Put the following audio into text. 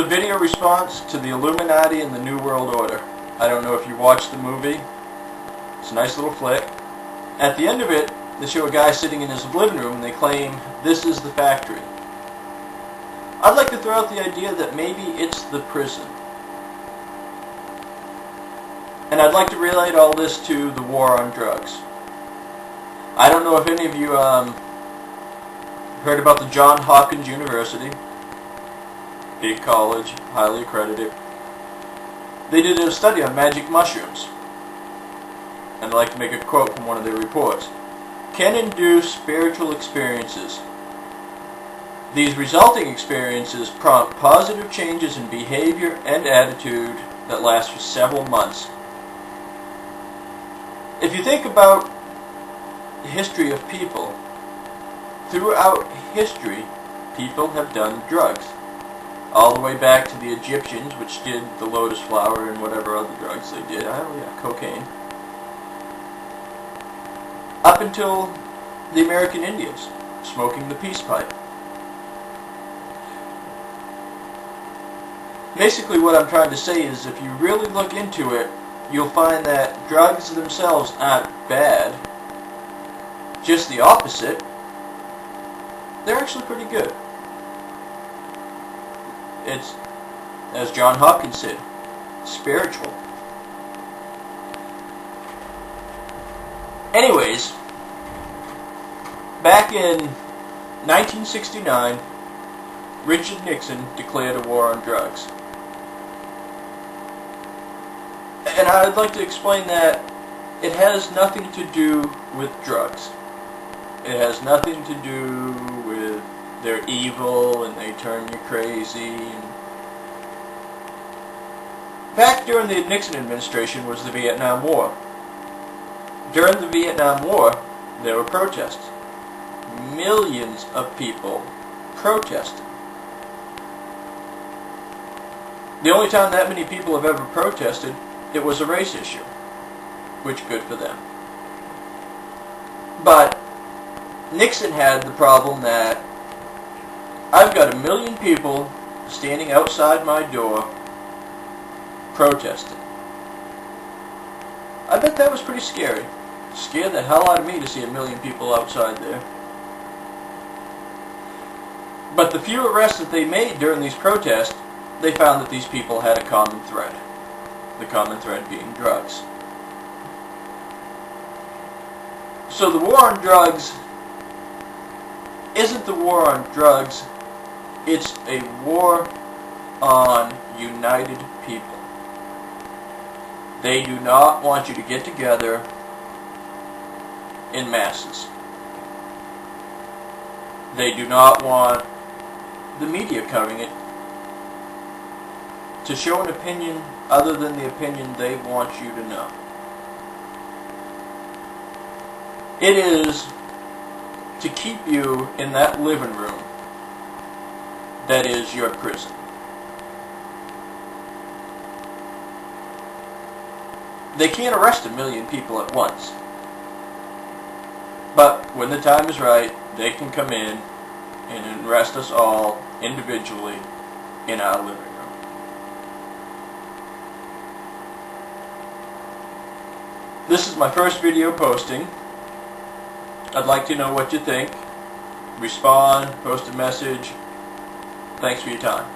video response to the Illuminati and the New World Order. I don't know if you watched the movie. It's a nice little flick. At the end of it, they show a guy sitting in his living room and they claim, "This is the factory." I'd like to throw out the idea that maybe it's the prison. And I'd like to relate all this to the war on drugs. I don't know if any of you heard about the Johns Hopkins University. Big college, highly accredited. They did a study on magic mushrooms. And I'd like to make a quote from one of their reports. "Can induce spiritual experiences. These resulting experiences prompt positive changes in behavior and attitude that last for several months." If you think about the history of people, throughout history, people have done drugs. All the way back to the Egyptians, which did the lotus flower and whatever other drugs they did. Oh yeah, cocaine. Up until the American Indians, smoking the peace pipe. Basically what I'm trying to say is, if you really look into it, you'll find that drugs themselves aren't bad. Just the opposite. They're actually pretty good. It's, as Johns Hopkins said, spiritual. Anyways, back in 1969, Richard Nixon declared a war on drugs. And I'd like to explain that it has nothing to do with drugs. It has nothing to do with they're evil and they turn you crazy. Back during the Nixon administration was the Vietnam War. During the Vietnam War, there were protests. Millions of people protested. The only time that many people have ever protested, it was a race issue, which good for them. But Nixon had the problem that I've got 1 million people standing outside my door protesting. I bet that was pretty scary. Scared the hell out of me to see 1 million people outside there. But the few arrests that they made during these protests, they found that these people had a common thread. The common thread being drugs. So the war on drugs isn't the war on drugs, it's a war on united people. They do not want you to get together in masses. They do not want the media covering it to show an opinion other than the opinion they want you to know. It is to keep you in that living room that is your prison. They can't arrest 1 million people at once. But when the time is right, they can come in and arrest us all individually in our living room. This is my first video posting. I'd like to know what you think. Respond, post a message. Thanks for your time.